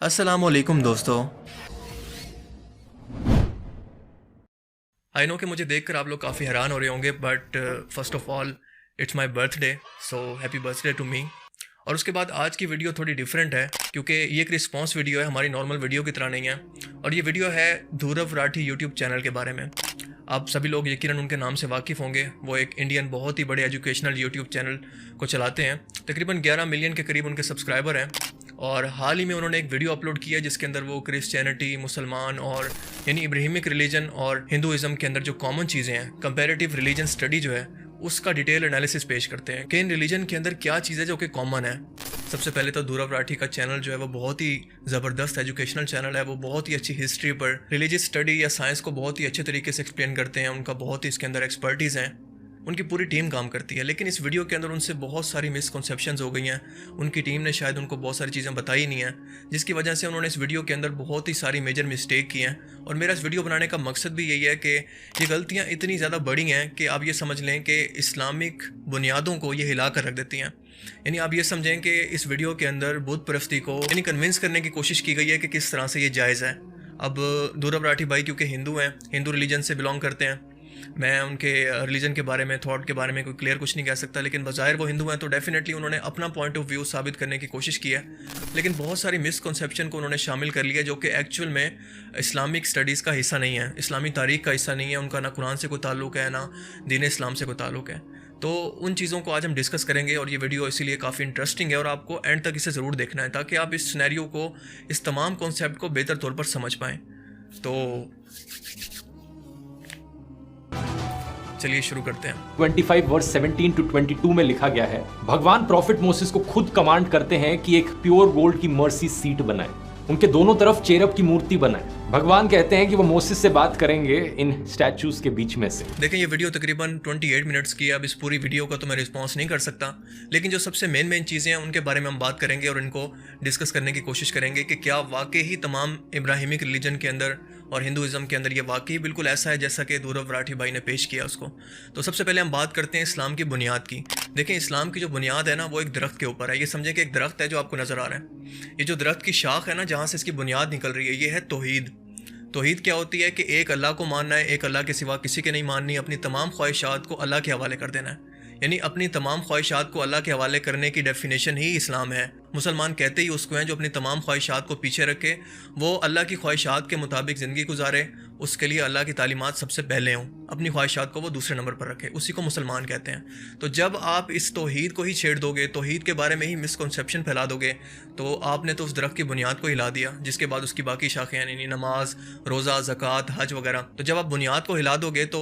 अस्सलामुअलैकुम दोस्तों। I know कि मुझे देखकर आप लोग काफ़ी हैरान हो रहे होंगे, but first of all it's my birthday, so happy birthday to me. और उसके बाद आज की वीडियो थोड़ी डिफरेंट है क्योंकि ये एक रिस्पॉन्स वीडियो है, हमारी नॉर्मल वीडियो की तरह नहीं है। और ये वीडियो है धुरव राठी यूट्यूब चैनल के बारे में। आप सभी लोग यकीनन उनके नाम से वाकिफ़ होंगे। वो एक इंडियन बहुत ही बड़े एजुकेशनल यूट्यूब चैनल को चलाते हैं। तकरीबन 11 मिलियन के करीब उनके सब्सक्राइबर हैं। और हाल ही में उन्होंने एक वीडियो अपलोड किया जिसके अंदर वो क्रिश्चियनिटी, मुसलमान और यानी इब्राहिमिक रिलीजन और हिंदुज़म के अंदर जो कॉमन चीज़ें हैं, कंपैरेटिव रिलीजन स्टडी जो है उसका डिटेल एनालिसिस पेश करते हैं कि इन रिलीजन के अंदर क्या चीज़ है जो कि कॉमन है। सबसे पहले तो धुरव राठी का चैनल जो है वो बहुत ही ज़बरदस्त एजुकेशनल चैनल है। वो बहुत ही अच्छी हिस्ट्री पर, रिलीजियस स्टडी या साइंस को बहुत ही अच्छे तरीके से एक्सप्लेन करते हैं। उनका बहुत ही इसके अंदर एक्सपर्टीज़ हैं। उनकी पूरी टीम काम करती है। लेकिन इस वीडियो के अंदर उनसे बहुत सारी मिसकॉन्सेप्शंस हो गई हैं। उनकी टीम ने शायद उनको बहुत सारी चीज़ें बताई नहीं हैं, जिसकी वजह से उन्होंने इस वीडियो के अंदर बहुत ही सारी मेजर मिस्टेक की हैं। और मेरा इस वीडियो बनाने का मकसद भी यही है कि ये गलतियाँ इतनी ज़्यादा बड़ी हैं कि आप ये समझ लें कि इस्लामिक बुनियादों को ये हिला कर रख देती हैं। यानी आप ये समझें कि इस वीडियो के अंदर बुत परस्ती को यानी कन्विंस करने की कोशिश की गई है कि किस तरह से ये जायज़ है। अब धुरव राठी भाई क्योंकि हिंदू हैं, हिंदू रिलीजन से बिलोंग करते हैं, मैं उनके रिलीजन के बारे में, थॉट के बारे में कोई क्लियर कुछ नहीं कह सकता। लेकिन बज़ाहिर वो हिंदू हैं तो डेफिनेटली उन्होंने अपना पॉइंट ऑफ व्यू साबित करने की कोशिश की है। लेकिन बहुत सारी मिसकॉन्सेप्शन को उन्होंने शामिल कर लिया जो कि एक्चुअल में इस्लामिक स्टडीज़ का हिस्सा नहीं है, इस्लामी तारीख का हिस्सा नहीं है। उनका ना कुरान से कोई ताल्लुक़ है, ना दीन इस्लाम से कोई ताल्लुक़ है। तो उन चीज़ों को आज हम डिस्कस करेंगे और ये वीडियो इसीलिए काफ़ी इंटरेस्टिंग है और आपको एंड तक इसे ज़रूर देखना है ताकि आप इस सिनेरियो को, इस तमाम कॉन्सेप्ट को बेहतर तौर पर समझ पाएँ। तो चलिए शुरू करते हैं। 25 वर्स 17 to 22 में लिखा गया है, भगवान प्रॉफिट मोसेस को खुद कमांड करते हैं कि एक प्योर गोल्ड की मर्सी सीट बनाएं, उनके दोनों तरफ चेरब की मूर्ति बनाएं। भगवान कहते हैं कि वो मोसेस से बात करेंगे इन स्टैचूज के बीच में से। देखें, ये वीडियो तकरीबन 28 मिनट्स की है। अब इस पूरी वीडियो का तो मैं रिस्पॉन्स नहीं कर सकता, लेकिन जो सबसे मेन चीज़ें हैं उनके बारे में हम बात करेंगे और इनको डिस्कस करने की कोशिश करेंगे कि क्या वाकई ही तमाम इब्राहिमिक रिलीजन के अंदर और हिंदुज़म के अंदर ये वाकई बिल्कुल ऐसा है जैसा कि धुरव राठी भाई ने पेश किया उसको। तो सबसे पहले हम बात करते हैं इस्लाम की बुनियाद की। देखें, इस्लाम की जो बुनियाद है ना वो एक दरख्त के ऊपर है। ये समझें कि एक दरख्त है जो आपको नज़र आ रहा है। ये जो दरख्त की शाख है ना, जहाँ से इसकी बुनियाद निकल रही है, ये है तौहीद। तौहीद क्या होती है कि एक अल्लाह को मानना है, एक अल्लाह के सिवा किसी के नहीं माननी, अपनी तमाम ख्वाहिशात को अल्लाह के हवाले कर देना है। यानी अपनी तमाम ख्वाहिशात को अल्लाह के हवाले करने की डेफिनेशन ही इस्लाम है। मुसलमान कहते ही उसको हैं जो अपनी तमाम ख्वाहिशात को पीछे रखे, वो अल्लाह की ख्वाहिशात के मुताबिक ज़िंदगी गुजारे, उसके लिए अल्लाह की तालीमात सबसे पहले हों, अपनी ख्वाहिशात को वो दूसरे नंबर पर रखे, उसी को मुसलमान कहते हैं। तो जब आप इस तौहीद को ही छेड़ दोगे, तौहीद के बारे में ही मिसकॉन्सेप्शन फैला दोगे, तो आपने तो उस दरख्त की बुनियाद को हिला दिया, जिसके बाद उसकी बाकी शाखें यानी नमाज, रोज़ा, ज़कात, हज वगैरह। तो जब आप बुनियाद को हिला दोगे तो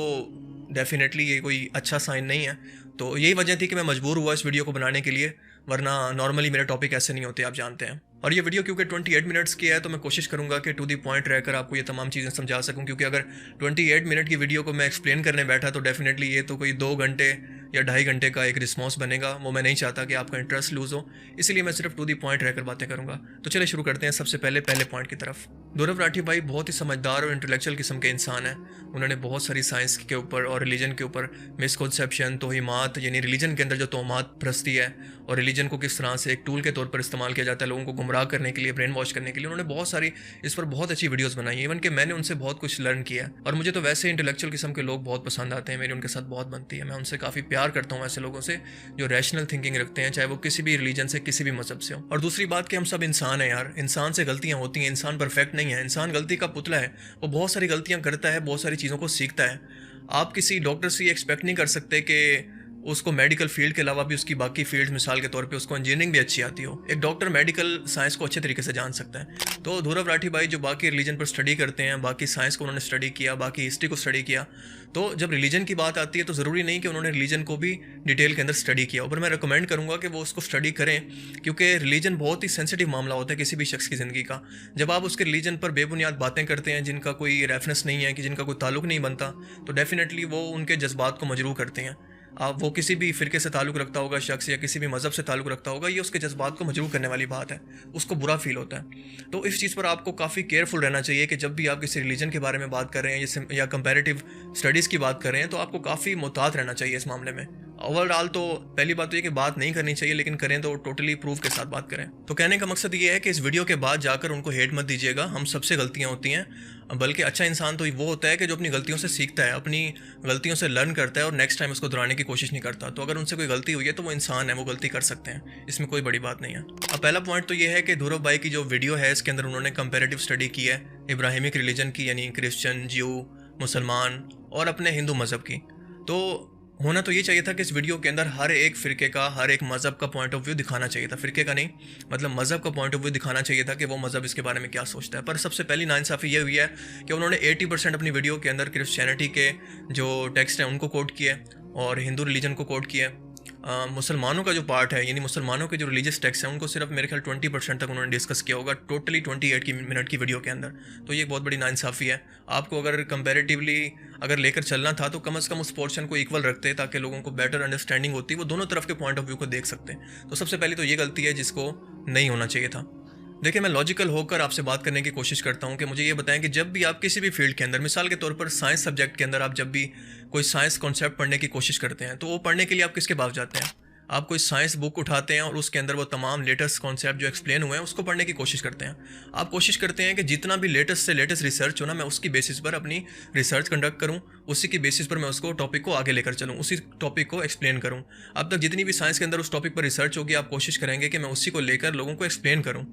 डेफिनेटली ये कोई अच्छा साइन नहीं है। तो यही वजह थी कि मैं मजबूर हुआ इस वीडियो को बनाने के लिए, वरना नॉर्मली मेरे टॉपिक ऐसे नहीं होते, आप जानते हैं। और ये वीडियो क्योंकि 28 मिनट्स की है तो मैं कोशिश करूंगा कि टू दी पॉइंट रहकर आपको ये तमाम चीज़ें समझा सकूं, क्योंकि अगर 28 मिनट की वीडियो को मैं एक्सप्लेन करने बैठा तो डेफिनेटली ये तो कोई 2 घंटे या 2.5 घंटे का एक रिस्पॉन्स बनेगा। वो मैं नहीं चाहता कि आपका इंटरेस्ट लूज़ हो, इसलिए मैं सिर्फ टू दी पॉइंट रहकर बातें करूँगा। तो चलिए शुरू करते हैं सबसे पहले पॉइंट की तरफ। धुरव राठी भाई बहुत ही समझदार और इंटेलेक्चुअल किस्म के इंसान हैं। उन्होंने बहुत सारी साइंस के ऊपर और रिलीजन के ऊपर मिसकॉन्सेप्शन, तोहिमात, यानी रिलीजन के अंदर जो तोहमात परस्ती है और रिलीजन को किस तरह से एक टूल के तौर पर इस्तेमाल किया जाता है लोगों को गुमराह करने के लिए, ब्रेन वॉश करने के लिए, उन्होंने बहुत सारी इस पर बहुत अच्छी वीडियोस बनाई है। इवन कि मैंने उनसे बहुत कुछ लर्न किया है। और मुझे तो वैसे इंटेलेक्चुअल किस्म के लोग बहुत पसंद आते हैं, मेरी उनके साथ बहुत बनती है। मैं उनसे काफ़ी प्यार करता हूँ ऐसे लोगों से जो रैशनल थिंकिंग रखते हैं, चाहे वो किसी भी रिलीजन से, किसी भी मजहब से हो। और दूसरी बात कि हम सब इंसान हैं यार, इंसान से गलतियाँ होती हैं, इंसान परफेक्ट नहीं है, इंसान गलती का पुतला है। वो बहुत सारी गलतियाँ करता है, बहुत सारी चीज़ों को सीखता है। आप किसी डॉक्टर से ये एक्सपेक्ट नहीं कर सकते कि उसको मेडिकल फील्ड के अलावा भी उसकी बाकी फील्ड, मिसाल के तौर पे उसको इंजीनियरिंग भी अच्छी आती हो। एक डॉक्टर मेडिकल साइंस को अच्छे तरीके से जान सकता है। तो धुरव राठी भाई जो बाकी रिलीजन पर स्टडी करते हैं, बाकी साइंस को उन्होंने स्टडी किया, बाकी हिस्ट्री को स्टडी किया, तो जब रिलीजन की बात आती है तो ज़रूरी नहीं कि उन्होंने रिलीजन को भी डिटेल के अंदर स्टडी किया। पर मैं रिकमेंड करूँगा कि वो उसको स्टडी करें, क्योंकि रिलीजन बहुत ही सेंसिटिव मामला होता है किसी भी शख्स की ज़िंदगी का। जब आप उसके रिलीजन पर बेबुनियाद बातें करते हैं जिनका कोई रेफरेंस नहीं है, कि जिनका कोई ताल्लुक नहीं बनता, तो डेफिनेटली वो उनके जज्बात को मजरूह करते हैं। आप वो किसी भी फ़िरके से ताल्लुक़ रखता होगा शख्स, या किसी भी मज़हब से ताल्लुक़ रखता होगा, ये उसके जज्बात को मजरूह करने वाली बात है, उसको बुरा फील होता है। तो इस चीज़ पर आपको काफ़ी केयरफुल रहना चाहिए कि जब भी आप किसी रिलीजन के बारे में बात कर रहे हैं या कंपैरेटिव स्टडीज़ की बात कर रहे हैं, तो आपको काफ़ी मुहतात रहना चाहिए इस मामले में। ओवरऑल तो पहली बात तो ये कि बात नहीं करनी चाहिए, लेकिन करें तो टोटली प्रूफ के साथ बात करें। तो कहने का मकसद ये है कि इस वीडियो के बाद जाकर उनको हेट मत दीजिएगा, हम सबसे गलतियां होती हैं, बल्कि अच्छा इंसान तो वो होता है कि जो अपनी गलतियों से सीखता है, अपनी गलतियों से लर्न करता है और नेक्स्ट टाइम उसको दोहराने की कोशिश नहीं करता। तो अगर उनसे कोई गलती हुई है तो वो इंसान है, वो गलती कर सकते हैं, इसमें कोई बड़ी बात नहीं है। अब पहला पॉइंट तो ये है कि ध्रुव भाई की जो वीडियो है इसके अंदर उन्होंने कंपेरेटिव स्टडी की है इब्राहिमिक रिलीजन की, यानी क्रिश्चियन, ज्यू, मुसलमान और अपने हिंदू मज़हब की। तो होना तो ये चाहिए था कि इस वीडियो के अंदर हर एक फ़िरके का, हर एक मज़हब का पॉइंट ऑफ व्यू दिखाना चाहिए था, फ़िरके का नहीं, मतलब मज़हब का पॉइंट ऑफ व्यू दिखाना चाहिए था कि वो मज़हब इसके बारे में क्या सोचता है। पर सबसे पहली नाइंसाफ़ी ये हुई है कि उन्होंने 80% अपनी वीडियो के अंदर क्रिश्चियनिटी के जो टेक्स्ट हैं उनको कोट किया और हिंदू रिलीजन को कोट किया। मुसलमानों का जो पार्ट है, यानी मुसलमानों के जो रिलीजियस टेक्स्ट हैं उनको सिर्फ मेरे ख्याल 20% तक उन्होंने डिस्कस किया होगा टोटली 28 मिनट की वीडियो के अंदर। तो ये एक बहुत बड़ी नाइंसाफ़ी है। आपको अगर कंपैरेटिवली अगर लेकर चलना था तो कम से कम उस पोर्शन को इक्वल रखते ताकि लोगों को बेटर अंडरस्टैंडिंग होती, वो दोनों तरफ के पॉइंट ऑफ व्यू को देख सकते हैं। तो सबसे पहले तो ये गलती है जिसको नहीं होना चाहिए था। देखिए, मैं लॉजिकल होकर आपसे बात करने की कोशिश करता हूँ कि मुझे ये बताएं कि जब भी आप किसी भी फील्ड के अंदर, मिसाल के तौर पर साइंस सब्जेक्ट के अंदर, आप जब भी कोई साइंस कॉन्सेप्ट पढ़ने की कोशिश करते हैं तो वो पढ़ने के लिए आप किसके पास जाते हैं? आप कोई साइंस बुक उठाते हैं और उसके अंदर वो तमाम लेटेस्ट कॉन्सेप्ट जो एक्सप्लेन हुए हैं उसको पढ़ने की कोशिश करते हैं। आप कोशिश करते हैं कि जितना भी लेटेस्ट से लेटेस्ट रिसर्च हो ना, मैं उसकी बेसिस पर अपनी रिसर्च कंडक्ट करूं, उसी की बेसिस पर मैं उसको टॉपिक को आगे लेकर चलूं, उसी टॉपिक को एक्सप्लेन करूं। अब तक जितनी भी साइंस के अंदर उस टॉपिक पर रिसर्च होगी, आप कोशिश करेंगे कि मैं उसी को लेकर लोगों को एक्सप्लेन करूँ।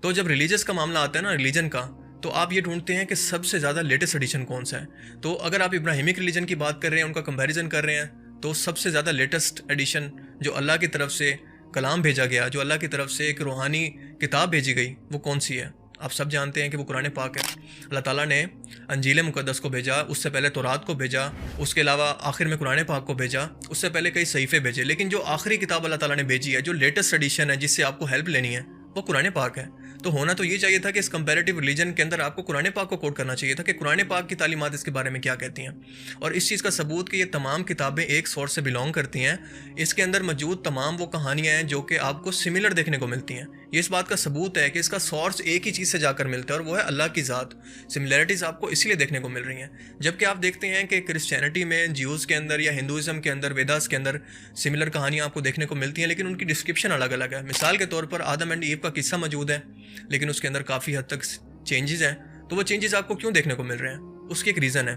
तो जब रिलीजियस का मामला आता है ना, रिलीजन का, तो आप ये ढूंढते हैं कि सबसे ज़्यादा लेटेस्ट एडिशन कौन सा है। तो अगर आप इब्राहिमिक रिलीजन की बात कर रहे हैं, उनका कंपैरिजन कर रहे हैं, तो सबसे ज़्यादा लेटेस्ट एडिशन जो अल्लाह की तरफ से कलाम भेजा गया, जो अल्लाह की तरफ से एक रूहानी किताब भेजी गई, वो कौन सी है? आप सब जानते हैं कि वो कुरान पाक है। अल्लाह ताला ने अंजील मुक़द्दस को भेजा, उससे पहले तौरात को भेजा, उसके अलावा आखिर में कुरान पाक को भेजा, उससे पहले कई सहीफ़े भेजे, लेकिन जो आखिरी किताब अल्लाह ताला ने भेजी है, जो लेटेस्ट एडिशन है, जिससे आपको हेल्प लेनी है, वो कुरान पाक है। तो होना तो ये चाहिए था कि इस कंपैरेटिव रिलीजन के अंदर आपको कुरान पाक को कोट करना चाहिए था कि कुरान पाक की तालीमात इसके बारे में क्या कहती हैं। और इस चीज़ का सबूत कि ये तमाम किताबें एक सोर्स से बिलोंग करती हैं, इसके अंदर मौजूद तमाम वो कहानियाँ हैं जो कि आपको सिमिलर देखने को मिलती हैं। ये इस बात का सबूत है कि इसका सोर्स एक ही चीज़ से जाकर मिलता है और वो है अल्लाह की ज़ात। सिमिलैरिटीज़ आपको इसलिए देखने को मिल रही हैं। जबकि आप देखते हैं कि क्रिश्चियनिटी में, ज्यूज़ के अंदर या हिंदुज़म के अंदर, वेदास के अंदर सिमिलर कहानियाँ आपको देखने को मिलती हैं, लेकिन उनकी डिस्क्रिप्शन अलग अलग है। मिसाल के तौर पर आदम एंड ईव का किस्सा मौजूद है, लेकिन उसके अंदर काफ़ी हद तक चेंजेस हैं। तो वो चेंजेस आपको क्यों देखने को मिल रहे हैं? उसकी एक रीज़न है।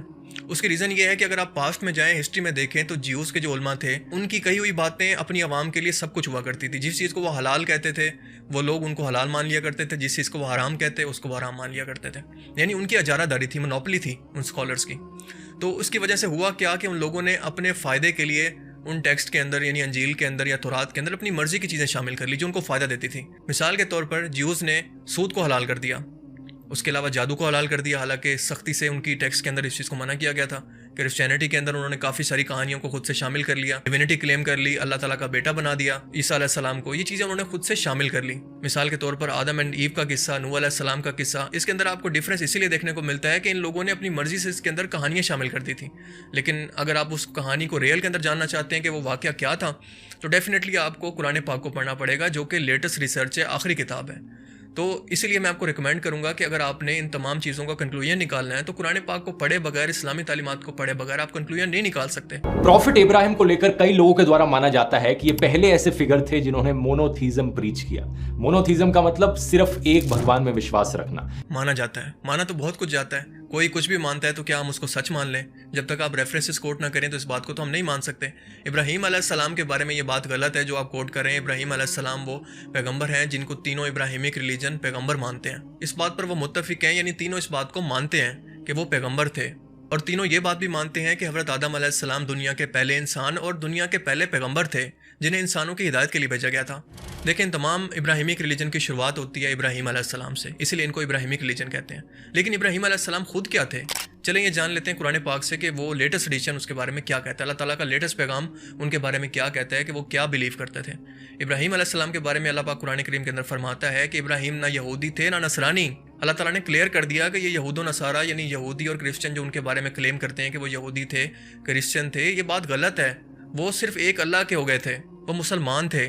उसकी रीज़न ये है कि अगर आप पास्ट में जाएं, हिस्ट्री में देखें, तो ज्यूज़ के जो उलमा थे, उनकी कही हुई बातें अपनी आवाम के लिए सब कुछ हुआ करती थी। जिस चीज़ को वो हलाल कहते थे वो लोग उनको हलाल मान लिया करते थे, जिस चीज़ को वो हराम कहते उसको वो हराम मान लिया करते थे। यानी उनकी अजारादारी थी, मोनोपोली थी उन स्कॉलर्स की। तो उसकी वजह से हुआ क्या कि उन लोगों ने अपने फ़ायदे के लिए उन टेक्स्ट के अंदर, यानी अंजील के अंदर या तौरात के अंदर, अपनी मर्जी की चीज़ें शामिल कर ली जो उनको फ़ायदा देती थी। मिसाल के तौर पर ज्यूज़ ने सूद को हलाल कर दिया, उसके अलावा जादू को हलाल कर दिया, हालांकि सख्ती से उनकी टेक्स्ट के अंदर इस चीज़ को मना किया गया था। क्रिश्चियनिटी के अंदर उन्होंने काफ़ी सारी कहानियों को खुद से शामिल कर लिया, डिविनिटी क्लेम कर ली, अल्लाह ताला का बेटा बना दिया ईसा अलैहिस्सलाम को। ये चीज़ें उन्होंने खुद से शामिल कर ली। मिसाल के तौर पर आदम एंड ईव का किस्सा, नूह अलैहिस्सलाम का किस्सा, इसके अंदर आपको डिफरेंस इसीलिए देखने को मिलता है कि इन लोगों ने अपनी मर्जी से इसके अंदर कहानियाँ शामिल कर दी थी। लेकिन अगर आप उस कहानी को रियल के अंदर जानना चाहते हैं कि वो वाक़या क्या था, तो डेफिनेटली आपको कुरान पाक को पढ़ना पड़ेगा, जो कि लेटेस्ट रिसर्च है, आखिरी किताब है। तो इसीलिए मैं आपको रिकमेंड करूंगा कि अगर आपने इन तमाम चीज़ों का कंक्लूजन निकालना है तो कुरान पाक को पढ़े बगैर, इस्लामी तालीमात को पढ़े बगैर आप कंक्लूजन नहीं निकाल सकते। प्रॉफिट इब्राहिम को लेकर कई लोगों के द्वारा माना जाता है कि ये पहले ऐसे फिगर थे जिन्होंने मोनोथीज्म प्रीच किया। मोनोथीज्म का मतलब सिर्फ एक भगवान में विश्वास रखना। माना जाता है, माना तो बहुत कुछ जाता है। कोई कुछ भी मानता है तो क्या हम उसको सच मान लें? जब तक आप रेफरेंसेस कोट ना करें तो इस बात को तो हम नहीं मान सकते। इब्राहीम अलैहिस्सलाम के बारे में ये बात गलत है जो आप कोट कर रहे हैं। इब्राहीम अलैहिस्सलाम वो पैगंबर हैं जिनको तीनों इब्राहिमिक रिलीजन पैगंबर मानते हैं। इस बात पर वो मुत्तफिक हैं, यानी तीनों इस बात को मानते हैं कि वो पैगंबर थे। और तीनों ये बात भी मानते हैं कि हज़रत आदम अलैहिस्सलाम दुनिया के पहले इंसान और दुनिया के पहले पैगंबर थे जिन्हें इंसानों की हिदायत के लिए भेजा गया था। लेकिन तमाम इब्राहिमिक रिलीजन की शुरुआत होती है इब्राहीम अलैहिस्सलाम से, इसलिए इनको इब्राहिमिक रिलीजन कहते हैं। लेकिन इब्राहीम अलैहिस्सलाम खुद क्या थे? चलें ये जान लेते हैं कुरान पाक से कि वो लेटेस्ट एडिशन उसके बारे में क्या कहता है, अल्लाह ताला का लेटेस्ट पैगाम उनके बारे में क्या कहता है, कि वो क्या बिलीव करते थे। इब्राहीम अलैहिस्सलाम के बारे में अल्लाह पाक कुरान करीम के अंदर फरमाता है कि इब्राहीम ना यहूदी थे ना नसरानी। अल्लाह ताला ने क्लियर कर दिया कि ये यहूद नसारा, यानी यहूदी और क्रिश्चियन जो उनके बारे में क्लेम करते हैं कि वो यहूदी थे, क्रिश्चियन थे, ये बात गलत है। वो सिर्फ एक अल्लाह के हो गए थे, वो मुसलमान थे,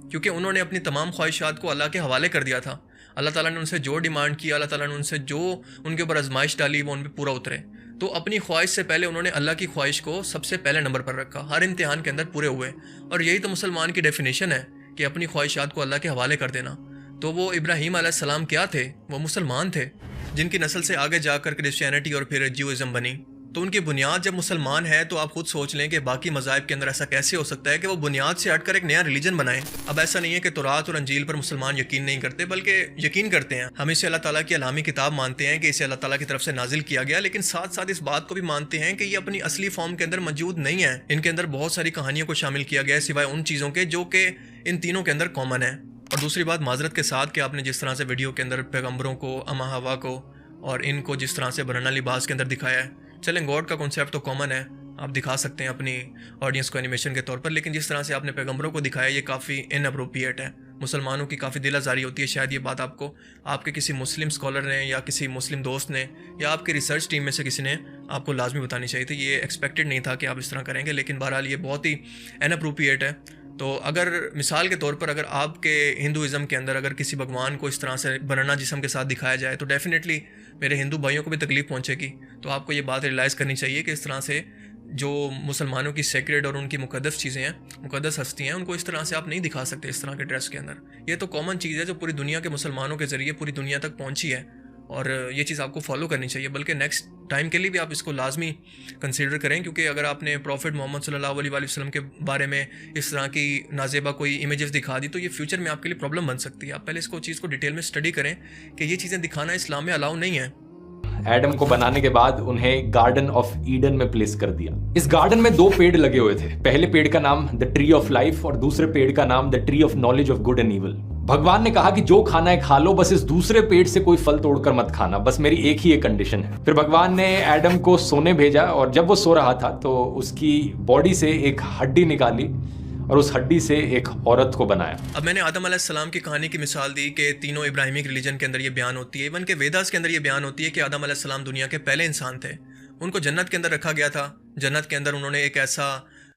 क्योंकि उन्होंने अपनी तमाम ख्वाहिशात को अल्लाह के हवाले कर दिया था। अल्लाह ताला ने उनसे जो डिमांड किया, अल्लाह ताला ने उनसे जो उनके ऊपर आजमाइश डाली, वो उन पर पूरा उतरे। तो अपनी ख्वाहिश से पहले उन्होंने अल्लाह की ख्वाहिश को सबसे पहले नंबर पर रखा, हर इम्तिहान के अंदर पूरे हुए। और यही तो मुसलमान की डेफिनेशन है कि अपनी ख्वाहिशात को अल्लाह के हवाले कर देना। तो वो इब्राहीम अलैहिस्सलाम क्या थे? वो मुसलमान थे, जिनकी नस्ल से आगे जाकर क्रिश्चियनिटी और फिर ज्यूइज़्म बनी। तो उनकी बुनियाद जब मुसलमान है तो आप खुद सोच लें कि बाकी मज़ाहिब के अंदर ऐसा कैसे हो सकता है कि वो बुनियाद से हटकर एक नया रिलीजन बनाएं। अब ऐसा नहीं है कि तौरात और अंजील पर मुसलमान यकीन नहीं करते, बल्कि यकीन करते हैं। हम इसे अल्लाह ताला की अलामी किताब मानते हैं कि इसे अल्लाह ताला की तरफ से नाजिल किया गया, लेकिन साथ साथ इस बात को भी मानते हैं कि ये अपनी असली फॉर्म के अंदर मौजूद नहीं है। इनके अंदर बहुत सारी कहानियों को शामिल किया गया है, सिवाय उन चीज़ों के जो कि इन तीनों के अंदर कॉमन है। और दूसरी बात, माजरत के साथ कि आपने जिस तरह से वीडियो के अंदर पैगम्बरों को, अम्मा हवा को और इनको जिस तरह से बनाना लिबास के अंदर दिखाया है, चलें गॉड का कॉन्सेप्ट तो कॉमन है, आप दिखा सकते हैं अपनी ऑडियंस को एनिमेशन के तौर पर, लेकिन जिस तरह से आपने पैगम्बरों को दिखाया ये काफ़ी इनअप्रोप्रिएट है। मुसलमानों की काफ़ी दिल आज़ारी होती है। शायद ये बात आपको आपके किसी मुस्लिम स्कॉलर ने या किसी मुस्लिम दोस्त ने या आपके रिसर्च टीम में से किसी ने आपको लाजमी बतानी चाहिए थी। ये एक्सपेक्टेड नहीं था कि आप इस तरह करेंगे, लेकिन बहरहाल ये बहुत ही इनअप्रोप्रिएट है। तो अगर मिसाल के तौर पर अगर आपके हिंदुज़म के अंदर अगर किसी भगवान को इस तरह से बनना जिस्म के साथ दिखाया जाए तो डेफिनेटली मेरे हिंदू भाइयों को भी तकलीफ पहुंचेगी। तो आपको ये बात रियलाइज़ करनी चाहिए कि इस तरह से जो मुसलमानों की सेक्रेड और उनकी मुक़द्दस चीज़ें हैं, मुक़द्दस हस्ती हैं, उनको इस तरह से आप नहीं दिखा सकते इस तरह के ड्रेस के अंदर। ये तो कॉमन चीज़ है जो पूरी दुनिया के मुसलमानों के ज़रिए पूरी दुनिया तक पहुँची है और ये चीज़ आपको फॉलो करनी चाहिए। बल्कि नेक्स्ट टाइम के लिए भी आप इसको लाजमी कंसीडर करें, क्योंकि अगर आपने प्रॉफिट मोहम्मद सल्लल्लाहु अलैहि वसल्लम के बारे में इस तरह की नाजेबा कोई इमेजेस दिखा दी तो ये फ्यूचर में आपके लिए प्रॉब्लम बन सकती है। आप पहले इसको चीज़ को डिटेल में स्टडी करें कि ये चीज़ें दिखाना इस्लाम में अलाउ नहीं है। एडम को बनाने के बाद उन्हें गार्डन ऑफ ईडन में प्लेस कर दिया। इस गार्डन में 2 पेड़ लगे हुए थे। पहले पेड़ का नाम द ट्री ऑफ लाइफ और दूसरे पेड़ का नाम the tree of knowledge of good and evil. भगवान ने कहा कि जो खाना है खा लो, बस इस दूसरे पेड़ से कोई फल तोड़कर मत खाना, बस मेरी एक ही एक कंडीशन है। फिर भगवान ने एडम को सोने भेजा और जब वो सो रहा था तो उसकी बॉडी से एक हड्डी निकाली और उस हड्डी से एक औरत को बनाया। अब मैंने आदम अलैहिस्सलाम की कहानी की मिसाल दी कि तीनों इब्राहिमिक रिलीजन के अंदर ये बयान होती है, इवन के वेदास के अंदर ये बयान होती है कि आदम अलैहिस्सलाम दुनिया के पहले इंसान थे। उनको जन्नत के अंदर रखा गया था। जन्नत के अंदर उन्होंने एक ऐसा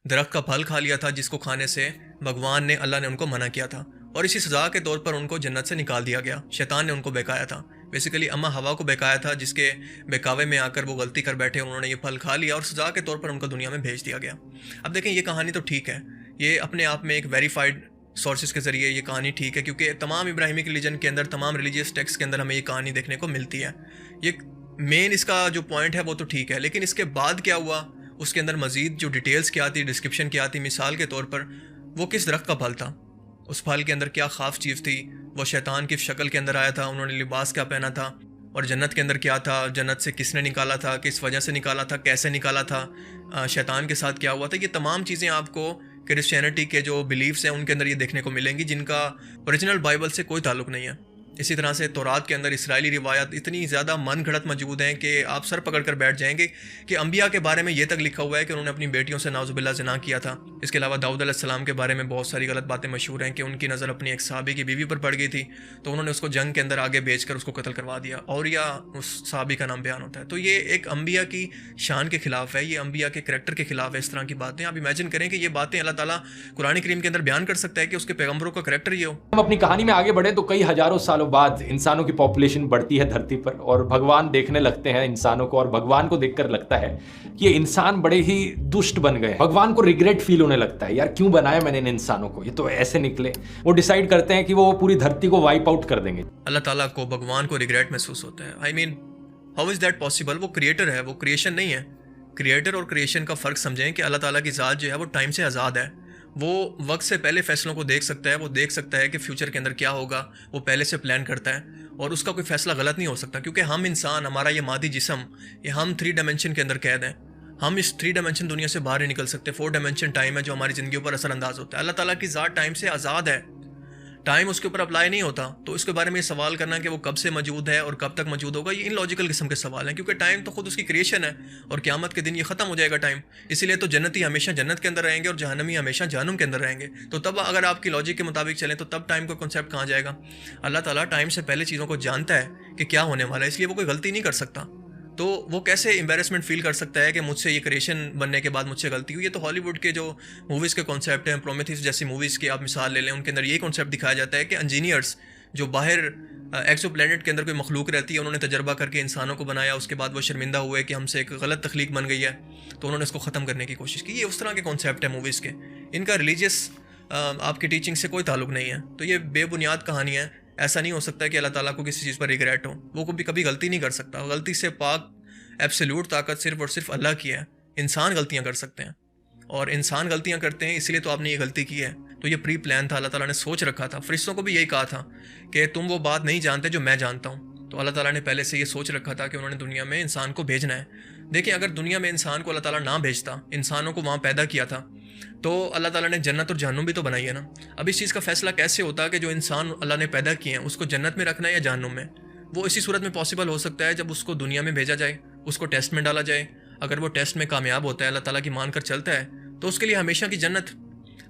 दरख्त का फल खा लिया था जिसको खाने से भगवान ने, अल्लाह ने उनको मना किया था और इसी सज़ा के तौर पर उनको जन्नत से निकाल दिया गया। शैतान ने उनको बहकाया था, बेसिकली अम्मा हवा को बहकाया था, जिसके बहकावे में आकर वो गलती कर बैठे, उन्होंने ये फल खा लिया और सज़ा के तौर पर उनको दुनिया में भेज दिया गया। अब देखें, ये कहानी तो ठीक है, ये अपने आप में एक वेरीफाइड सोर्सेज के ज़रिए ये कहानी ठीक है, क्योंकि तमाम इब्राहिमिक रिलीजन के अंदर, तमाम रिलीजियस टेक्स्ट के अंदर हमें ये कहानी देखने को मिलती है। ये मेन इसका जो पॉइंट है वो तो ठीक है, लेकिन इसके बाद क्या हुआ, उसके अंदर मज़ीद जो डिटेल्स क्या आती, डिस्क्रिप्शन क्या आती। मिसाल के तौर पर वो किस दरख्त का फल था, उस फल के अंदर क्या ख़ास चीज़ थी, वो शैतान की शक्ल के अंदर आया था, उन्होंने लिबास क्या पहना था, और जन्नत के अंदर क्या था, जन्नत से किसने निकाला था, किस वजह से निकाला था, कैसे निकाला था, शैतान के साथ क्या हुआ था। ये तमाम चीज़ें आपको क्रिश्चियनिटी के जो बिलीव्स हैं उनके अंदर ये देखने को मिलेंगी, जिनका ओरिजिनल बाइबल से कोई ताल्लुक़ नहीं है। इसी तरह से तौरात के अंदर इसराइली रिवायत इतनी ज़्यादा मन घड़त मौजूद हैं कि आप सर पकड़ कर बैठ जाएंगे कि अंबिया के बारे में ये तक लिखा हुआ है कि उन्होंने अपनी बेटियों से नाउज़ुबिल्लाह ज़िना किया था। इसके अलावा दाऊद अलैहिस्सलाम के बारे में बहुत सारी गलत बातें मशहूर हैं कि उनकी नज़र अपनी एक सहाबी की बीवी पर पड़ गई थी तो उन्होंने उसको जंग के अंदर आगे बेच कर उसको कत्ल करवा दिया, और या उस सहाबी का नाम बयान होता है। तो ये एक अंबिया की शान के खिलाफ है, ये अंबिया के करैक्टर के खिलाफ है। इस तरह की बातें आप इमेजिन करें कि ये बातें अल्लाह ताला कुरान करीम के अंदर बयान कर सकता है कि उसके पैगम्बरों का करैक्टर ये हो। हम अपनी कहानी में आगे बढ़े तो कई हजारों सालों बाद इंसानों की पॉपुलेशन बढ़ती है धरती पर और भगवान देखने लगते हैं इंसानों को, और भगवान को देखकर लगता है कि ये इंसान बड़े ही दुष्ट बन गए। भगवान को रिग्रेट फील होने लगता है, यार क्यों बनाया मैंने इन इंसानों को, ये तो ऐसे निकले। वो डिसाइड करते हैं कि वो पूरी धरती को वाइप आउट कर देंगे। अल्लाह ताला को, भगवान को रिग्रेट महसूस होता है। I mean how is that possible? वो क्रिएटर है, वो क्रिएशन नहीं है। क्रिएटर और क्रिएशन का फ़र्क समझें कि अल्लाह ताला की ज़ात जो है वो टाइम से आज़ाद है। वो वक्त से पहले फ़ैसलों को देख सकता है, वो देख सकता है कि फ्यूचर के अंदर क्या होगा, वो पहले से प्लान करता है और उसका कोई फ़ैसला गलत नहीं हो सकता। क्योंकि हम इंसान, हमारा ये मादी जिस्म, ये हम 3 डायमेंशन के अंदर कैद हैं। हम इस 3 डायमेंशन दुनिया से बाहर नहीं निकल सकते। 4 डायमेंशन टाइम है जो हमारी ज़िंदगी पर असरअंदाज होता है। अल्लाह ताला की ज़ात टाइम से आज़ाद है, टाइम उसके ऊपर अप्लाई नहीं होता। तो इसके बारे में ये सवाल करना कि वो कब से मौजूद है और कब तक मौजूद होगा, ये इनलॉजिकल किस्म के सवाल हैं, क्योंकि टाइम तो खुद उसकी क्रिएशन है और क़यामत के दिन ये ख़त्म हो जाएगा टाइम। इसीलिए तो जन्नती हमेशा जन्नत के अंदर रहेंगे और जहन्नमी हमेशा जहन्नुम के अंदर रहेंगे। तो तब अगर आपकी लॉजिक के मुताबिक चलें तो तब टाइम का कॉन्सेप्ट कहाँ जाएगा? अल्लाह ताला टाइम से पहले चीज़ों को जानता है कि क्या होने वाला है, इसलिए वो कोई गलती नहीं कर सकता। तो वो कैसे एम्बेरसमेंट फील कर सकता है कि मुझसे ये क्रिएशन बनने के बाद मुझसे गलती हुई? ये तो हॉलीवुड के जो मूवीज़ के कॉन्सेप्ट हैं, प्रोमेथियस जैसी मूवीज़ की आप मिसाल ले लें, उनके अंदर यही कॉन्सेप्ट दिखाया जाता है कि इंजीनियर्स जो बाहर एक्सो प्लैनेट के अंदर कोई मखलूक रहती है, उन्होंने तजर्बा करके इंसानों को बनाया, उसके बाद वो शर्मिंदा हुए कि हमसे एक गलत तख्लीक बन गई है, तो उन्होंने इसको ख़त्म करने की कोशिश की। ये उस तरह के कॉन्सेप्ट है मूवीज़ के, इनका रिलीजियस आपकी टीचिंग से कोई ताल्लुक नहीं है। तो ये बेबुनियाद कहानी है। ऐसा नहीं हो सकता कि अल्लाह ताला को किसी चीज़ पर रिग्रेट हो, वो कभी गलती नहीं कर सकता। गलती से पाक एब्सोल्यूट ताकत सिर्फ और सिर्फ अल्लाह की है। इंसान गलतियाँ कर सकते हैं, और इंसान गलतियाँ करते हैं, इसलिए तो आपने ये गलती की है। तो ये प्री प्लान था, अल्लाह ताला ने सोच रखा था। फरिश्तों को भी यही कहा था कि तुम वो बात नहीं जानते जो मैं जानता हूँ। तो अल्लाह ताला ने पहले से ये सोच रखा था कि उन्होंने दुनिया में इंसान को भेजना है। देखिए, अगर दुनिया में इंसान को अल्लाह ताला ना भेजता, इंसानों को वहाँ पैदा किया था, तो अल्लाह ताला ने जन्नत और जहन्नुम भी तो बनाई है ना। अब इस चीज़ का फैसला कैसे होता कि जो इंसान अल्लाह ने पैदा किए हैं उसको जन्नत में रखना है या जहन्नुम में? वो इसी सूरत में पॉसिबल हो सकता है जब उसको दुनिया में भेजा जाए, उसको टेस्ट में डाला जाए। अगर वो टेस्ट में कामयाब होता है, अल्लाह ताला की मान कर चलता है, तो उसके लिए हमेशा की जन्नत।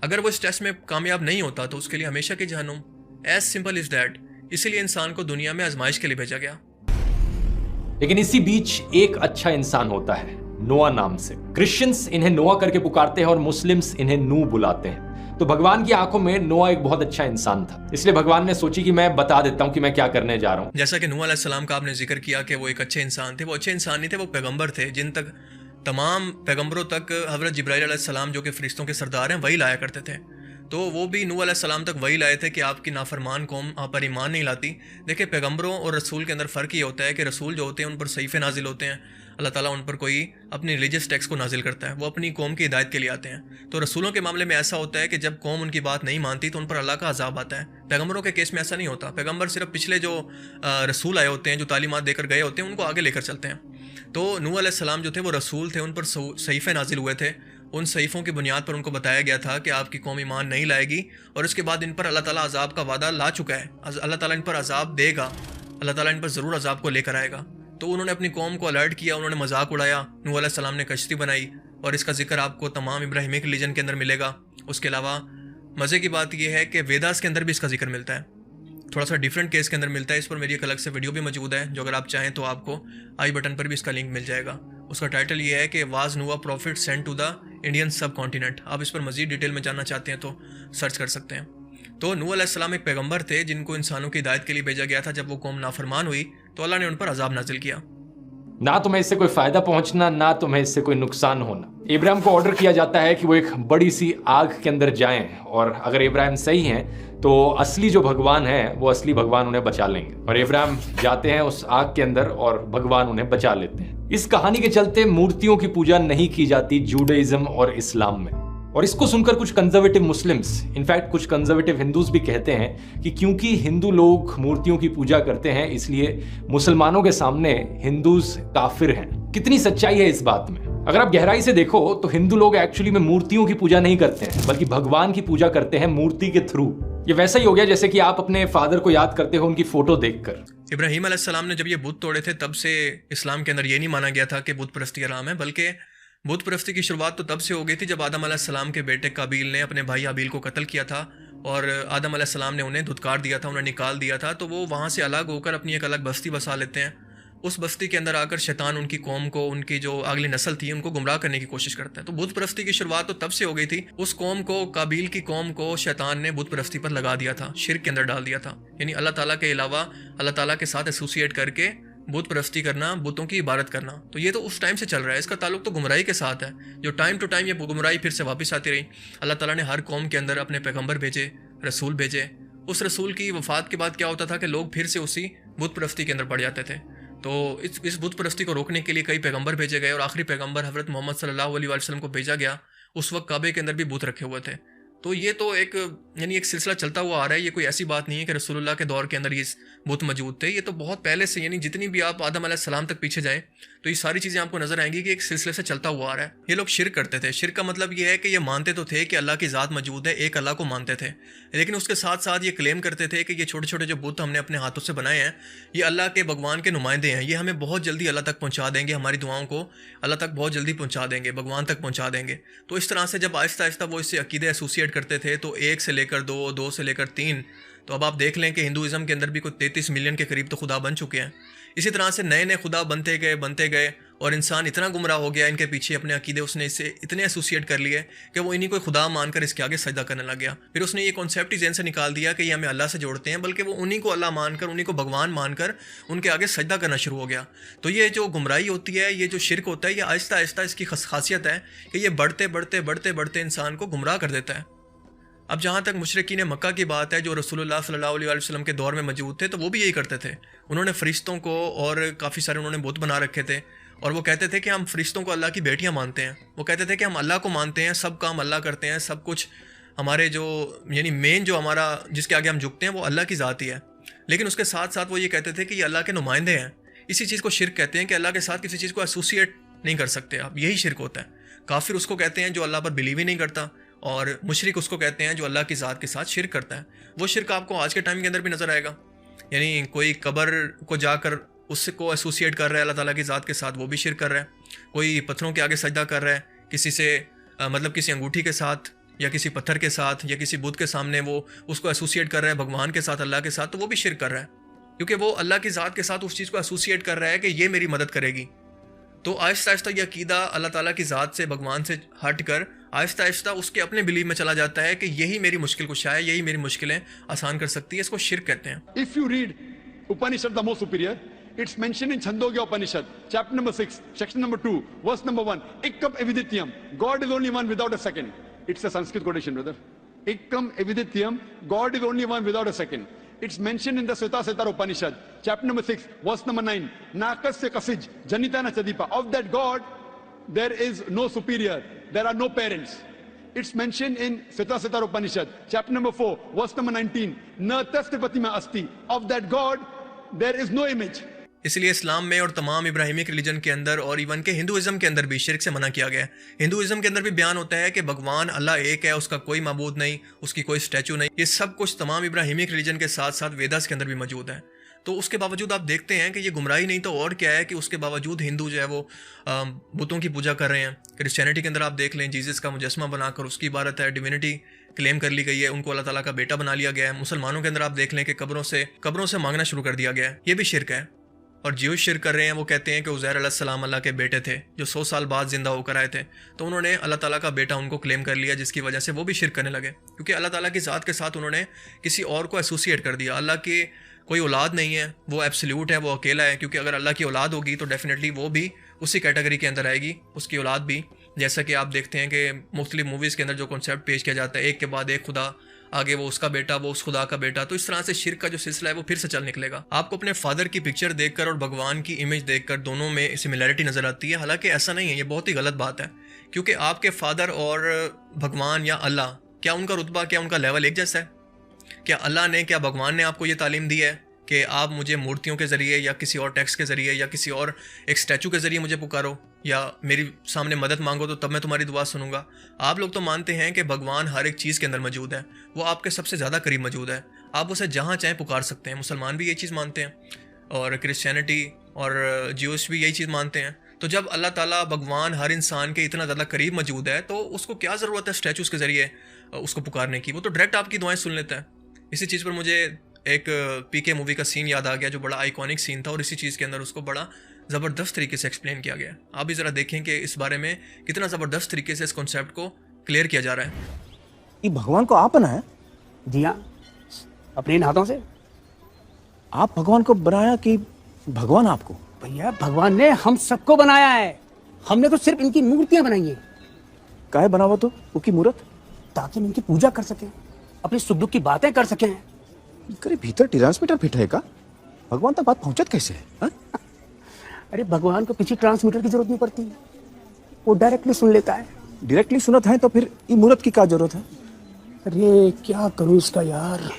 अगर वो इस टेस्ट में कामयाब नहीं होता तो उसके लिए हमेशा की जहन्नुम। As simple is that. इसीलिए इंसान को दुनिया में आजमाइश के लिए भेजा गया। लेकिन इसी बीच एक अच्छा इंसान होता है, नोआ नाम से। क्रिश्चियंस इन्हें नोआ करके पुकारते हैं और मुस्लिम्स इन्हें नू बुलाते हैं। तो भगवान की आंखों में नोआ एक बहुत अच्छा इंसान था, इसलिए भगवान ने सोची कि मैं बता देता हूं कि मैं क्या करने जा रहा हूं। जैसा कि नूह अलैहिस्सलाम का आपने जिक्र किया कि वो एक अच्छे इंसान थे। वो अच्छे इंसान नहीं थे, वो पैगंबर थे, जिन तक तमाम पैगंबरों तक हज़रत जिब्राइल अलैहिस्सलाम जो कि फरिश्तों के सरदार हैं वही लाया करते थे। तो वो भी नूह अलैहिस्सलाम तक वही लाए थे कि आपकी नाफरमान कौम आप पर ईमान नहीं लाती। देखिए, पैगंबरों और रसूल के अंदर फ़र्क ये होता है कि रसूल जो होते हैं उन पर सहीफ़े नाजिल होते हैं, अल्लाह ताला उन पर कोई अपनी रिलीजियस टेक्स्ट को नाजिल करता है, वो अपनी कौम की हिदायत के लिए आते हैं। तो रसूलों के मामले में ऐसा होता है कि जब कौम उनकी बात नहीं मानती तो उन पर अल्लाह का अजाब आता है। पैगंबरों के केस में ऐसा नहीं होता। पैगंबर सिर्फ पिछले जो रसूल आए होते हैं, जो तालीमात देकर गए होते हैं, उनको आगे लेकर चलते हैं। तो नूह अलैहिस्सलाम जो थे वो रसूल थे, उन पर सहीफ़े नाजिल हुए थे। उन सहीफ़ों की बुनियाद पर उनको बताया गया था कि आपकी कौम ईमान नहीं लाएगी, और इसके बाद इन पर अल्लाह ताला अजाब का वादा ला चुका है। अल्लाह ताला इन पर अजाब देगा, अल्लाह ताला इन पर ज़रूर अजाब को लेकर आएगा। तो उन्होंने अपनी कौम को अलर्ट किया, उन्होंने मजाक उड़ाया। नूह अलैहिस्सलाम ने कश्ती बनाई, और इसका जिक्र आपको तमाम इब्राहिमिक रिलीजन के अंदर मिलेगा। उसके अलावा मज़े की बात यह है कि वेदास के अंदर भी इसका जिक्र मिलता है, थोड़ा सा डिफरेंट केस के अंदर मिलता है। इस पर मेरी एक अलग से वीडियो भी मौजूद है, जो अगर आप चाहें तो आपको आई बटन पर भी इसका लिंक मिल जाएगा। उसका टाइटल ये है कि was Nuh prophet sent to the Indian subcontinent. आप इस पर मजीद डिटेल में जानना चाहते हैं तो सर्च कर सकते हैं। तो नूह अलैहिस्सलाम एक पैगंबर थे जिनको इंसानों की हिदायत के लिए भेजा गया था। जब वो कौम नाफरमान हुई तो अल्लाह ने उन पर अजाब नाजिल किया। ना तुम्हें इससे कोई फायदा पहुंचना, ना तुम्हें इससे कोई नुकसान होना। इब्राहिम को ऑर्डर किया जाता है कि वो एक बड़ी सी आग के अंदर जाएं, और अगर इब्राहिम सही हैं तो असली जो भगवान है वो असली भगवान उन्हें बचा लेंगे। और इब्राहिम जाते हैं उस आग के अंदर और भगवान उन्हें बचा लेते हैं। इस कहानी के चलते मूर्तियों की पूजा नहीं की जाती जूडाइज्म और इस्लाम में। और इसको सुनकर कुछ कंजर्वेटिव मुस्लिम्स, इनफैक्ट कुछ कंजर्वेटिव हिंदूज भी कहते हैं कि क्योंकि हिंदू लोग मूर्तियों की पूजा करते हैं इसलिए मुसलमानों के सामने हिंदूज काफिर हैं। कितनी सच्चाई है इस बात में? अगर आप गहराई से देखो तो हिंदू लोग एक्चुअली में मूर्तियों की पूजा नहीं करते हैं, बल्कि भगवान की पूजा करते हैं मूर्ति के थ्रू। ये वैसा ही हो गया जैसे कि आप अपने फादर को याद करते हो उनकी फोटो देखकर। इब्राहिम अलैहिस्सलाम ने जब ये बुत तोड़े थे तब से इस्लाम के अंदर ये नहीं माना गया था कि बुत परस्ती हराम है, बल्कि बुत परस्ती की शुरुआत तो तब से हो गई थी जब आदम अलैहिस्सलाम के बेटे काबील ने अपने भाई हाबील को कत्ल किया था, और आदम अलैहिस्सलाम ने उन्हें धुतकार दिया था, उन्हें निकाल दिया था। तो वो वहाँ से अलग होकर अपनी एक अलग बस्ती बसा लेते हैं। उस बस्ती के अंदर आकर शैतान उनकी कौम को, उनकी जो अगली नस्ल थी, उनको गुमराह करने की कोशिश करता है। तो बुत परस्ती की शुरुआत तो तब से हो गई थी। उस कौम को, काबील की कौम को शैतान ने बुत परस्ती पर लगा दिया था, शिर्क के अंदर डाल दिया था। यानी अल्लाह ताला के अलावा अल्लाह ताला के साथ एसोसिएट करके बुत परस्ती करना, बुतों की इबादत करना। तो ये तो उस टाइम से चल रहा है। इसका ताल्लुक तो गुमराही के साथ है, जो टाइम टू टाइम ये गुमराही फिर से वापस आती रही। अल्लाह ताला ने हर कौम के अंदर अपने पैगंबर भेजे, रसूल भेजे। उस रसूल की वफात के बाद क्या होता था कि लोग फिर से उसी बुत परस्ती के अंदर पड़ जाते थे। तो इस बुत परस्ती को रोकने के लिए कई पैगंबर भेजे गए, और आखिरी पैगंबर हज़रत मोहम्मद सल्लल्लाहु अलैहि वसल्लम को भेजा गया। उस वक्त काबे के अंदर भी बुत रखे हुए थे। तो ये तो एक एक सिलसिला चलता हुआ आ रहा है। ये कोई ऐसी बात नहीं है कि रसूलुल्लाह के दौर के अंदर ये बुत मौजूद थे। ये तो बहुत पहले से, यानी जितनी भी आप आदम अलैहिस्सलाम तक पीछे जाएं तो ये सारी चीज़ें आपको नजर आएंगी कि एक सिलसिले से चलता हुआ आ रहा है। ये लोग शिर्क करते थे। शिर्क का मतलब ये है कि ये मानते तो थे कि अल्लाह की ज़ात मौजूद है, एक अल्लाह को मानते थे, लेकिन उसके साथ साथ ये क्लेम करते थे कि ये छोटे छोटे जो बुत हमने अपने हाथों से बनाए हैं ये अल्लाह के भगवान के नुमाइंदे हैं, ये हमें बहुत जल्दी अल्लाह तक पहुँचा देंगे, हमारी दुआओं को अल्लाह तक बहुत जल्दी पहुँचा देंगे, भगवान तक पहुँचा देंगे। तो इस तरह से जब आहिस्ता आहिस्ता वो इससे अकीदे एसोसिएट करते थे, तो 1 से लेकर 2, 2 से लेकर 3, तो अब आप देख लें कि हिंदुज़म के अंदर भी कोई 33 मिलियन के करीब तो खुदा बन चुके हैं। इसी तरह से नए नए खुदा बनते गए, और इंसान इतना गुमराह हो गया इनके पीछे, अपने अकीदे उसने इससे इतने एसोसिएट कर लिए कि वो इन्हीं को खुदा मानकर इसके आगे सजदा करने लग गया। फिर उसने ये कॉन्सेप्ट ही ज़हन से निकाल दिया कि ये हमें अल्लाह से जोड़ते हैं, बल्कि वो उन्हीं को अल्लाह मानकर, उन्हीं को भगवान मानकर उनके आगे सजदा करना शुरू हो गया। तो ये जो गुमराही होती है, ये जो शिरक होता है, ये आहिस्ता आहिस्ता इसकी खासियत है कि ये बढ़ते बढ़ते बढ़ते बढ़ते इंसान को गुमराह कर देता है। अब जहाँ तक मुशरिकीन मक्का की बात है, जो रसूलुल्लाह सल्लल्लाहु अलैहि वसल्लम के दौर में मौजूद थे, तो वो भी यही करते थे। उन्होंने फरिश्तों को और काफ़ी सारे उन्होंने बुत बना रखे थे, और वो कहते थे कि हम फरिश्तों को अल्लाह की बेटियां मानते हैं। वो कहते थे कि हम अल्लाह को मानते हैं, सब काम अल्लाह करते हैं, सब कुछ हमारे जो यानी मेन जो हमारा जिसके आगे हम झुकते हैं वो अल्लाह की ज़ात ही है। लेकिन उसके साथ साथ वो ये कहते थे कि ये अल्लाह के नुमाइंदे हैं। इसी चीज़ को शिरक कहते हैं कि अल्लाह के साथ किसी चीज़ को एसोसिएट नहीं कर सकते आप, यही शिरक होता है। काफिर उसको कहते हैं जो अल्लाह पर बिलीव ही नहीं करता, और मुशरिक उसको कहते हैं जो अल्लाह की ज़ात के साथ शिरक करता है। वो शिरक आपको आज के टाइम के अंदर भी नज़र आएगा, यानी कोई कब्र को जाकर उसको एसोसिएट कर रहा है अल्लाह ताला की ज़ात के साथ, वो भी शिरक कर रहा है। कोई पत्थरों के आगे सजदा कर रहा है किसी से, मतलब किसी अंगूठी के साथ या किसी पत्थर के साथ या किसी बुत के सामने वो उसको एसोसिएट कर रहा है भगवान के साथ, अल्लाह के साथ, तो वो भी शिरक कर रहा है, क्योंकि वो अल्लाह की ज़ात के साथ उस चीज़ को एसोसिएट कर रहा है कि ये मेरी मदद करेगी। तो आहिस्ता आहिस्ता ये अकीदा अल्लाह ताला की ज़ात से, भगवान से हट कर आहिस्ता आहिस्ता उसके अपने बिलीव में चला जाता है कि यही मेरी मुश्किल कुशा है, यही मेरी मुश्किलें आसान कर सकती है। इसको शिरक कहते हैं। If you read Upanishad, the most superior, it's mentioned in Chandogya Upanishad, chapter number 6, section number 2, verse number 1. Ikkam evidityam. God is only one without a second. It's a Sanskrit quotation, brother. Ikkam evidityam. God is only one without a second. It's mentioned in the Svetasatar Upanishad, chapter number 6, verse number 9. Nakasya kasij, janitana chadipa. Of that God, there is no superior. There are no parents. It's mentioned in Svetasatar Upanishad, chapter number 4, verse number 19. Na tastivati asti. Of that God, there is no image. इसलिए इस्लाम में और तमाम Abrahamic religion के अंदर और even के Hinduism के अंदर भी शिरक से मना किया गया है। हिंदुइज्म के अंदर भी बयान होता है कि भगवान अल्लाह एक है, उसका कोई माबूद नहीं, उसकी कोई स्टैचू नहीं। ये सब कुछ तमाम इब्राहिमिक रिलीजन के साथ साथ वेदास के अंदर भी मौजूद है। तो उसके बावजूद आप देखते हैं कि ये गुमराही नहीं तो और क्या है कि उसके बावजूद हिंदू जो है वो बुतों की पूजा कर रहे हैं। क्रिश्चियनिटी के अंदर आप देख लें, जीसस का मुजस्मा बनाकर उसकी इबादत है, डिविनिटी क्लेम कर ली गई है, उनको अल्लाह ताला का बेटा बना लिया गया है। मुसलमानों के अंदर आप देख लें कि कब्रों से मांगना शुरू कर दिया गया है, ये भी शिरक है। और ज्यूश शिरक कर रहे हैं, वो कहते हैं कि उज़ैर अलैहिस्सलाम अल्लाह के बेटे थे जो 100 साल बाद जिंदा होकर आए थे, तो उन्होंने अल्लाह ताला का बेटा उनको क्लेम कर लिया, जिसकी वजह से वो भी शिरक करने लगे, क्योंकि अल्लाह ताला की ज़ात के साथ उन्होंने किसी और को एसोसिएट कर दिया। अल्लाह की कोई औलाद नहीं है, वो एब्सोल्यूट है, वो अकेला है, क्योंकि अगर अल्लाह की औलाद होगी तो डेफिनेटली वो भी उसी कैटेगरी के अंदर आएगी, उसकी औलाद भी। जैसा कि आप देखते हैं कि मुख्तलिफ मूवीज़ के अंदर जो कॉन्सेप्ट पेश किया जाता है, एक के बाद एक खुदा, आगे वो उसका बेटा, वो उस खुदा का बेटा, तो इस तरह से शिरक का जो सिलसिला है वो फिर से चल निकलेगा। आपको अपने फादर की पिक्चर देखकर और भगवान की इमेज देखकर दोनों में सिमिलैरिटी नज़र आती है, हालांकि ऐसा नहीं है, ये बहुत ही गलत बात है। क्योंकि आपके फादर और भगवान या अल्लाह, क्या उनका रुतबा, क्या उनका लेवल एक जैसा है? क्या अल्लाह ने, क्या भगवान ने आपको ये तालीम दी है कि आप मुझे मूर्तियों के ज़रिए या किसी और टेक्स्ट के ज़रिए या किसी और एक स्टैचू के ज़रिए मुझे पुकारो या मेरी सामने मदद मांगो तो तब मैं तुम्हारी दुआ सुनूंगा? आप लोग तो मानते हैं कि भगवान हर एक चीज़ के अंदर मौजूद है, वो आपके सबसे ज़्यादा करीब मौजूद है, आप उसे जहाँ चाहें पुकार सकते हैं। मुसलमान भी यही चीज़ मानते हैं और क्रिश्चियनिटी और ज्यूस भी यही चीज़ मानते हैं। तो जब अल्लाह ताला भगवान हर इंसान के इतना ज़्यादा करीब मौजूद है तो उसको क्या ज़रूरत है स्टैचूज़ के ज़रिए उसको पुकारने की? वो तो डायरेक्ट आपकी दुआएं सुन लेता है। इसी चीज़ पर मुझे एक पीके मूवी का सीन याद आ गया जो बड़ा आइकॉनिक सीन था, और इसी चीज़ के अंदर उसको बड़ा ज़बरदस्त तरीके से एक्सप्लेन किया गया। आप भी ज़रा देखें कि इस बारे में कितना ज़बरदस्त तरीके से इस कॉन्सेप्ट को क्लियर किया जा रहा है। ये भगवान को आप बनाया? जी हाँ, अपने इन हाथों से। आप भगवान को बनाया कि भगवान आपको? भैया भगवान ने हम सबको बनाया है, हमने तो सिर्फ इनकी मूर्तियां बनाई हैं। काहे बनावा तो उसकी मूर्त? ताकि हम इनकी पूजा कर सकें, अपने सुख दुख की बातें कर सकें। करे भीतर ट्रांसमीटर फिट है का? भगवान तक बात पहुंचत कैसे है हा? अरे भगवान को पीछे ट्रांसमीटर की जरूरत नहीं पड़ती, वो डायरेक्टली सुन लेता है। डायरेक्टली सुनत है तो फिर ये मूर्त की क्या जरूरत है? अरे क्या करूं इसका यार,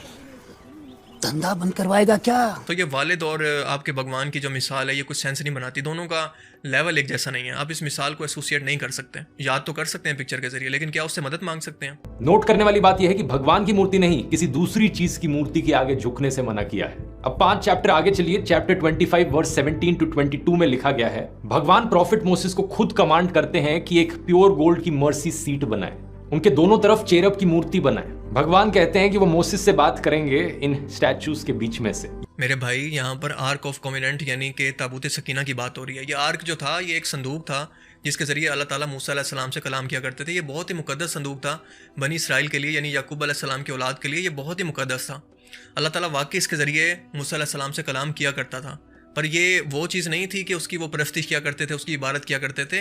धंधा बंद करवाएगा क्या? तो ये वालिद और आपके भगवान की जो मिसाल है ये कुछ सेंस नहीं बनाती, दोनों का लेवल एक जैसा नहीं है। आप इस मिसाल को एसोसिएट नहीं कर सकते, याद तो कर सकते हैं पिक्चर के जरिए, लेकिन क्या उससे मदद मांग सकते हैं? नोट करने वाली बात यह है कि भगवान की मूर्ति नहीं, किसी दूसरी चीज की मूर्ति के आगे झुकने से मना किया है। अब 5 चैप्टर आगे चलिए, चैप्टर 25 वर्स 17 to 22 में लिखा गया है, भगवान प्रॉफिट मोसेस को खुद कमांड करते हैं कि एक प्योर गोल्ड की मर्सी सीट बनाए। उनके दोनों तरफ चेरब की मूर्ति बनाए। भगवान कहते हैं कि वो मोसेस से बात करेंगे इन स्टैचूज के बीच में से। मेरे भाई, यहाँ पर आर्क ऑफ कॉवेनेंट यानी कि ताबूत सकीना की बात हो रही है। ये आर्क जो था, ये एक संदूक था जिसके ज़रिए अल्लाह ताला मूसा अलैहिस्सलाम से कलाम किया करते थे। ये बहुत ही मुकद्दस संदूक था बनी इसराइल के लिए, यानी याकूब अलैहिस्सलाम की औलाद के लिए। ये बहुत ही मुकद्दस था। अल्लाह ताला वाकई इसके ज़रिए मूसा अलैहिस्सलाम से कलाम किया करता था, पर ये वो चीज़ नहीं थी कि उसकी वो परस्तिश किया करते थे, उसकी इबादत किया करते थे।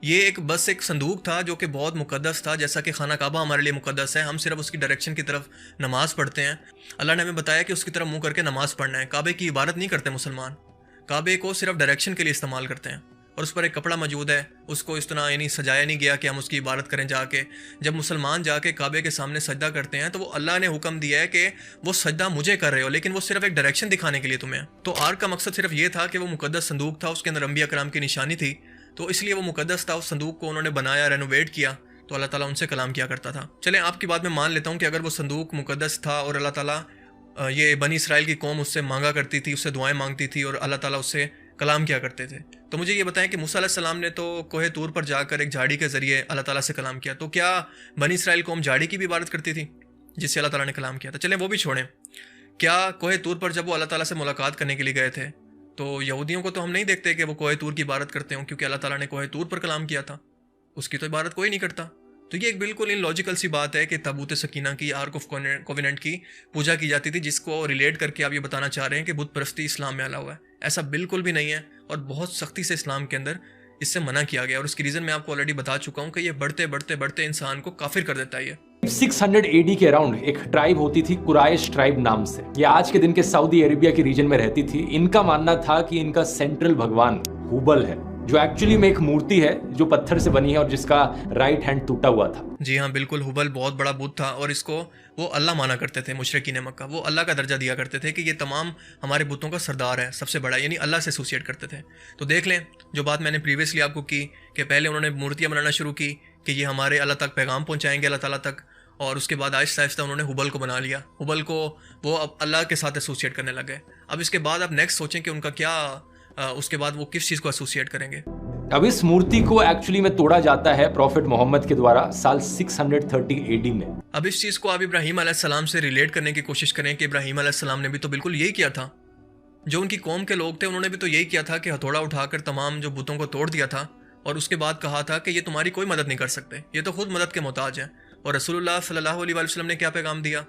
ये बस एक संदूक था जो कि बहुत मुकद्दस था। जैसा कि खाना काबा हमारे लिए मुकद्दस है, हम सिर्फ उसकी डायरेक्शन की तरफ नमाज पढ़ते हैं। अल्लाह ने हमें बताया कि उसकी तरफ मुंह करके नमाज पढ़ना है। काबे की इबादत नहीं करते मुसलमान, काबे को सिर्फ डायरेक्शन के लिए इस्तेमाल करते हैं। और उस पर एक कपड़ा मौजूद है, उसको इस तरह यानी सजाया नहीं गया कि हम उसकी इबादत करें जाके। जब मुसलमान जाके काबे के सामने सजदा करते हैं तो वो अल्लाह ने हुक्म दिया है कि वो सजदा मुझे कर रहे हो, लेकिन वो सिर्फ एक डायरेक्शन दिखाने के लिए तुम्हें। तो आर्क का मकसद सिर्फ ये था कि वो मुकद्दस संदूक था, उसके अंदर अंबिया कराम की निशानी थी, तो इसलिए वो मुकद्दस था। उस संदूक को उन्होंने बनाया, रेनोवेट किया, तो अल्लाह ताला उनसे कलाम किया करता था। चलें, आपकी बात मैं मान लेता हूँ कि अगर वो संदूक मुकद्दस था और अल्लाह ताला ये बनी इसराइल की कौम उससे मांगा करती थी, उससे दुआएं मांगती थी और अल्लाह ताला उससे कलाम किया करते थे, तो मुझे ये बताएं कि मूसा अलैहिस्सलाम ने तो कोहे तूर पर जाकर एक झाड़ी के ज़रिए अल्लाह ताला से कलाम किया, तो क्या बनी इसराइल कौम झाड़ी की भी इबादत करती थी जिससे अल्लाह ताला ने कलाम किया था? चलें वो भी छोड़ें। क्या कोहे तूर पर जब वो अल्लाह ताला से मुलाकात करने के लिए गए थे तो यहूदियों को तो हम नहीं देखते कि वो कोहे तूर की इबादत करते हों, क्योंकि अल्लाह ताला ने कोहे तूर पर कलाम किया था, उसकी तो इबादत कोई नहीं करता। तो ये एक बिल्कुल इनलॉजिकल सी बात है कि ताबूत सकीना की, आर्क ऑफ कोवेनेंट की पूजा की जाती थी, जिसको रिलेट करके आप ये बताना चाह रहे हैं कि बुत परस्ती इस्लाम में अला हुआ है। ऐसा बिल्कुल भी नहीं है और बहुत सख्ती से इस्लाम के अंदर इससे मना किया गया, और उसकी रीज़न मैं आपको ऑलरेडी बता चुका हूँ कि ये बढ़ते बढ़ते बढ़ते इंसान को काफिर कर देता है। ये 600 AD के अराउंड एक ट्राइब होती थी कुराइश ट्राइब नाम से। ये आज के दिन के सऊदी अरेबिया के रीजन में रहती थी। इनका मानना था कि इनका सेंट्रल भगवान हुबल है, जो एक्चुअली में एक मूर्ति है जो पत्थर से बनी है और जिसका राइट हैंड टूटा हुआ था। जी हाँ, बिल्कुल, हुबल बहुत बड़ा बुत था और इसको वो अल्लाह माना करते थे। मुशरिकीन मक्का वो अल्लाह का दर्जा दिया करते थे कि ये तमाम हमारे बुतों का सरदार है, सबसे बड़ा, यानी अल्लाह से एसोसिएट करते थे। तो देख लें जो बात मैंने प्रीवियसली आपको की कि पहले उन्होंने मूर्तियाँ बनाना शुरू की कि ये हमारे अल्लाह तक पैगाम पहुँचाएंगे, अल्लाह ताला तक, और उसके बाद आहिस्ता आहिस्ता उन्होंने हुबल को बना लिया। हुबल को वो अब अल्लाह के साथ एसोसिएट करने लगे। अब इसके बाद आप नेक्स्ट सोचें कि उनका क्या, उसके बाद वो किस चीज़ को एसोसिएट करेंगे। अब इस मूर्ति को एक्चुअली में तोड़ा जाता है प्रॉफिट मोहम्मद के द्वारा साल 630 AD में। अब इस चीज़ को आप इब्राहीम अलैहिस्सलाम से रिलेट करने की कोशिश करें कि इब्राहीम अलैहिस्सलाम ने भी तो बिल्कुल यही किया था। जो उनकी कौम के लोग थे उन्होंने भी तो यही किया था कि हथौड़ा उठाकर तमाम जो बुतों को तोड़ दिया था, और उसके बाद कहा था कि ये तुम्हारी कोई मदद नहीं कर सकते, ये तो खुद मदद के मोहताज हैं। और रसूलुल्लाह सल्लल्लाहु अलैहि वसल्लम ने क्या पैगाम दिया?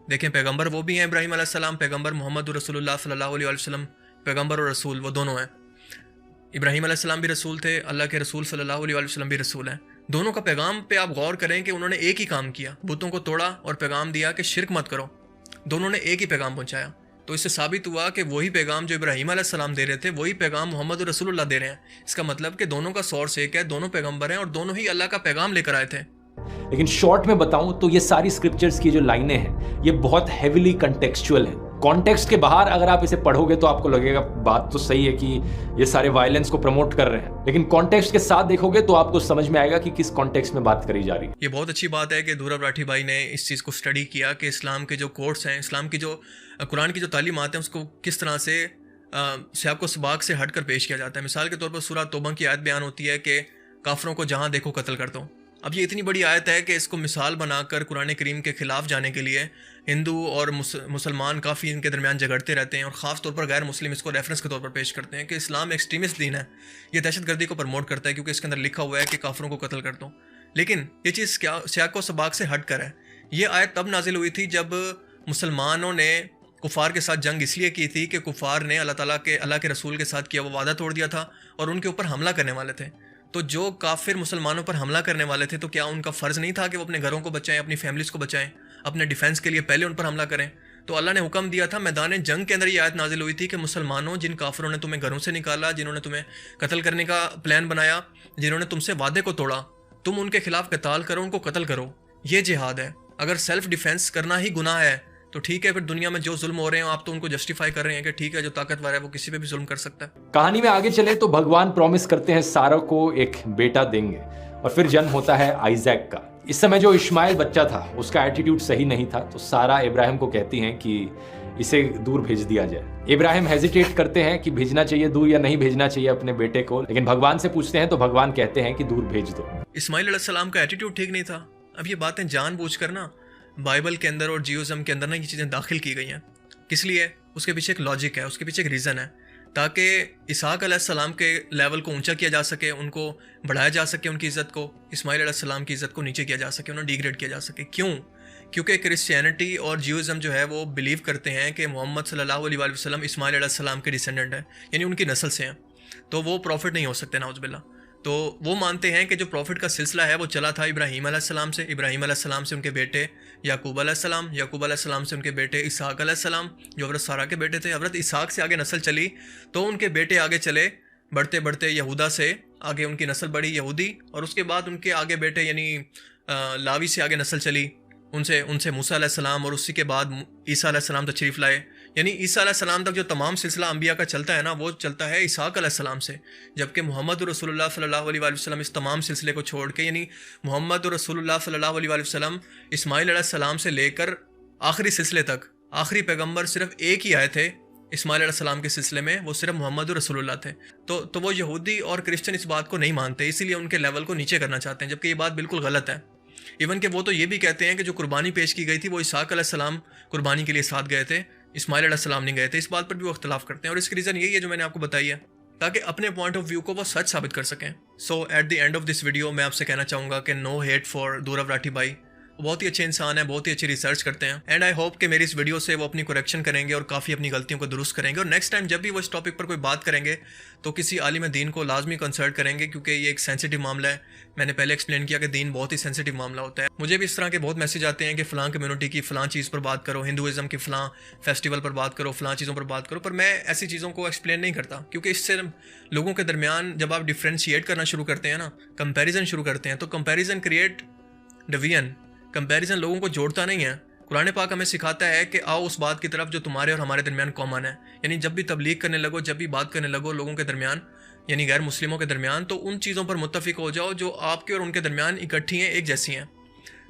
देखें, पैगंबर वो भी हैं इब्राहीम अलैहिस्सलाम, पैगंबर मोहम्मद रसूलुल्लाह सल्लल्लाहु अलैहि वसल्लम, पैगंबर और रसूल वो दोनों हैं। इब्राहीम अलैहिस्सलाम भी रसूल थे, अल्लाह के रसूल सल्लल्लाहु अलैहि वसल्लम भी रसूल हैं। दोनों का पैगाम पे आप गौर करें कि उन्होंने एक ही काम किया, बुतों को तोड़ा और पैगाम दिया कि शिरक मत करो। दोनों ने एक ही पैगाम पहुंचाया। तो इससे साबित हुआ कि वही पैगाम जो इब्राहीम अलैहिस्सलाम दे रहे थे वही पैगाम मोहम्मद रसूलुल्लाह दे रहे हैं। इसका मतलब कि दोनों का सोर्स एक है, दोनों पैगंबर हैं और दोनों ही अल्लाह का पैगाम लेकर आए थे। लेकिन शॉर्ट में बताऊं तो ये सारी स्क्रिप्चर्स की जो लाइनें हैं ये बहुत हेविली कंटेक्चुअल है। कॉन्टेक्स्ट के बाहर अगर आप इसे पढ़ोगे तो आपको लगेगा बात तो सही है कि ये सारे वायलेंस को प्रमोट कर रहे हैं, लेकिन कॉन्टेक्स्ट के साथ देखोगे तो आपको समझ में आएगा कि किस कॉन्टेक्स्ट में बात करी जा रही है। ये बहुत अच्छी बात है कि धुरब राठी भाई ने इस चीज़ को स्टडी किया कि इस्लाम के जो कोर्स हैं, इस्लाम की जो कुरान की जो तालीमात हैं उसको किस तरह से सियाको सबाक से हट कर पेश किया जाता है। मिसाल के तौर पर सूरह तौबा की आयत बयान होती है कि काफरों को जहाँ देखो कत्ल कर दो। अब ये इतनी बड़ी आयत है कि इसको मिसाल बनाकर कुरान करीम के ख़िलाफ़ जाने के लिए हिंदू और मुसलमान काफ़ी इनके दरमियान झगड़ते रहते हैं, और ख़ास तौर पर गैर मुस्लिम इसको रेफरेंस के तौर पर पेश करते हैं कि इस्लाम एक्सट्रीमिस्ट दीन है, ये दहशतगर्दी को प्रमोट करता है क्योंकि इसके अंदर लिखा हुआ है कि काफरों को कत्ल कर दो। लेकिन ये चीज़ क्या सियाको सबाक से हट कर है। ये आयत तब नाजिल हुई थी जब मुसलमानों ने कुफार के साथ जंग इसलिए की थी कि कुफार ने अल्लाह के रसूल के साथ किया वो वादा तोड़ दिया था और उनके ऊपर हमला करने वाले थे। तो जो काफिर मुसलमानों पर हमला करने वाले थे तो क्या उनका फ़र्ज़ नहीं था कि वो अपने घरों को बचाएं, अपनी फैमिलीज़ को बचाएं, अपने डिफेंस के लिए पहले उन पर हमला करें? तो अल्लाह ने हुक्म दिया था, मैदान जंग के अंदर ये आयत नाजिल हुई थी कि मुसलमानों, जिन काफिरों ने तुम्हें घरों से निकाला, जिन्होंने तुम्हें कत्ल करने का प्लान बनाया, जिन्होंने तुमसे वादे को तोड़ा, तुम उनके खिलाफ कताल करो, उनको कत्ल करो। ये जिहाद है। अगर सेल्फ डिफेंस करना ही गुनाह है तो ठीक है, फिर दुनिया में जो जुल्म हो रहे हैं आप तो उनको जस्टिफाई कर रहे हैं कि ठीक है, जो ताकतवर है वो किसी पे भी जुल्म कर सकता है। कहानी में आगे चले तो भगवान प्रॉमिस करते हैं सारा को एक बेटा देंगे, और फिर जन्म होता है आइजैक का। इस समय जो इश्माइल बच्चा था उसका एटीट्यूड सही नहीं था, तो सारा इब्राहिम को कहती हैं कि इसे दूर भेज दिया जाए। इब्राहिम हेजिटेट करते हैं कि भेजना चाहिए दूर या नहीं भेजना चाहिए अपने बेटे को, लेकिन भगवान से पूछते हैं तो भगवान कहते हैं कि दूर भेज दो। इस्माइल अलैहिस्सलाम का एटीट्यूड ठीक नहीं था। अब ये बातें जानबूझकर ना बाइबल के अंदर और जियोज़म के अंदर ना ये चीज़ें दाखिल की गई हैं। किस लिए? उसके पीछे एक लॉजिक है, उसके पीछे एक रीज़न है, ताकि इसहाक अलैहिस्सलाम के लेवल को ऊंचा किया जा सके, उनको बढ़ाया जा सके, उनकी इज़्ज़त को, इस्माइल अलैहिस्सलाम की इज़्ज़त को नीचे किया जा सके, उन्हें डिग्रेड किया जा सके। क्यों? क्योंकि क्रिश्चियनिटी और जियोज़म जो है वो बिलीव करते हैं कि मोहम्मद सल्लल्लाहु अलैहि वसल्लम इस्माइल अलैहिस्सलाम के डिसेंडेंट हैं, यानी उनकी नस्ल से हैं, तो वो प्रॉफिट नहीं हो सकते नाउज़ुबिल्लाह। तो वो मानते हैं कि जो प्रॉफिट का सिलसिला है वो चला था इब्राहीम अलैहिस्सलाम से, इब्राहीम अलैहिस्सलाम से उनके बेटे याकूब अलैहिस्सलाम, याकूब अलैहिस्सलाम से उनके बेटे इसहाक अलैहिस्सलाम जो हज़रत सारा के बेटे थे। हज़रत इसहाक से आगे नस्ल चली तो उनके बेटे आगे चले, बढ़ते बढ़ते यहूदा से आगे उनकी नस्ल बढ़ी यहूदी, और उसके बाद उनके आगे बेटे यानी लावी से आगे नस्ल चली, उनसे मूसा अलैहिस्सलाम, और उसी के बाद ईसा अलैहिस्सलाम तशरीफ़ लाए। यानी ईसा अलैहिस्सलाम तक जो तमाम सिलसिला अंबिया का चलता है ना, वो चलता है इसहाक अलैहिस्सलाम से, जबकि मोहम्मद रसूलुल्लाह सल्लल्लाहु अलैहि वसल्लम इस तमाम सिलसिले को छोड़ के, यानी मोहम्मद रसूलुल्लाह सल्लल्लाहु अलैहि वसल्लम इस्माइल अलैहिस्सलाम से लेकर आखिरी सिलसिले तक, आखिरी पैगम्बर सिर्फ एक ही आए थे इस्माइल अलैहिस्सलाम के सिलसिले में, वो सिर्फ मोहम्मद रसूलुल्लाह थे। तो वो यहूदी और क्रिश्चियन इस बात को नहीं मानते, इसीलिए उनके लेवल को नीचे करना चाहते हैं, जबकि ये बात बिल्कुल गलत है। इवन कि वो तो ये भी कहते हैं कि जो कुर्बानी पेश की गई थी वो इसहाक अलैहिस्सलाम कुर्बानी के लिए साथ गए थे, इस्माइल अलैहिस्सलाम नहीं गए थे। इस बात पर भी वो इख्तलाफ करते हैं, और इसकी रीज़न यही है जो मैंने आपको बताई है, ताकि अपने पॉइंट ऑफ व्यू को वो सच साबित कर सकें। So at the end of this video मैं आपसे कहना चाहूँगा कि no hate for Dhruv Rathee भाई, वो बहुत ही अच्छे इंसान है, बहुत ही अच्छी रिसर्च करते हैं, एंड आई होप कि मेरी इस वीडियो से वो अपनी करेक्शन करेंगे और काफ़ी अपनी गलतियों को दुरुस्त करेंगे, और नेक्स्ट टाइम जब भी वो इस टॉपिक पर कोई बात करेंगे तो किसी आलिम दीन को लाजमी कंसल्ट करेंगे, क्योंकि ये एक सेंसिटिव मामला है। मैंने पहले एक्सप्लेन किया कि दीन बहुत ही सेंसिटिव मामला होता है। मुझे भी इस तरह के बहुत मैसेज आते हैं कि फ़लाँ कम्युनिटी की फ़लाँ चीज़ पर बात करो, हिंदुज़म की फ़लाँ फेस्टिवल पर बात करो, फ़लाँ चीज़ों पर बात करो, पर मैं ऐसी चीज़ों को एक्सप्लेन नहीं करता, क्योंकि इससे लोगों के दरमियान जब आप डिफ्रेंशिएट करना शुरू करते हैं ना, कंपैरिजन शुरू करते हैं, तो कंपैरिजन क्रिएट डिवीजन, कंपैरिजन लोगों को जोड़ता नहीं है। कुरान पाक हमें सिखाता है कि आओ उस बात की तरफ जो तुम्हारे और हमारे दरमियान कॉमन है, यानी जब भी तबलीग करने लगो, जब भी बात करने लगो लोगों के दरमियान, यानी गैर मुस्लिमों के दरमियान, तो उन चीज़ों पर मुत्तफिक हो जाओ जो आपके और उनके दरमियान इकट्ठी हैं, एक जैसी हैं।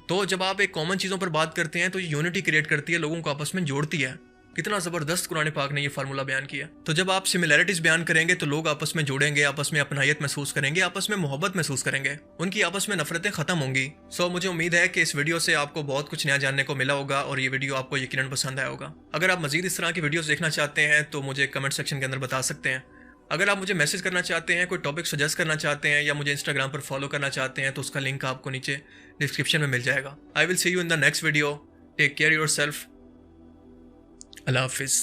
तो जब आप एक कॉमन चीज़ों पर बात करते हैं तो ये यूनिटी क्रिएट करती है, लोगों को आपस में जोड़ती है। कितना ज़बरदस्त कुरान पाक ने ये फार्मूला बयान किया। तो जब आप सिमिलैरिटीज़ बयान करेंगे तो लोग आपस में जुड़ेंगे, आपस में अपनायत महसूस करेंगे, आपस में मोहब्बत महसूस करेंगे, उनकी आपस में नफरतें ख़त्म होंगी। सो मुझे उम्मीद है कि इस वीडियो से आपको बहुत कुछ नया जानने को मिला होगा और ये वीडियो आपको यकीनन पसंद आया होगा। अगर आप मज़ीद इस तरह की वीडियोज़ देखना चाहते हैं तो मुझे कमेंट सेक्शन के अंदर बता सकते हैं। अगर आप मुझे मैसेज करना चाहते हैं, कोई टॉपिक सजेस्ट करना चाहते हैं, या मुझे इंस्टाग्राम पर फॉलो करना चाहते हैं, तो उसका लिंक आपको नीचे डिस्क्रिप्शन में मिल जाएगा। I will see you in the next video. Take care yourself. अल्लाह हाफिज़।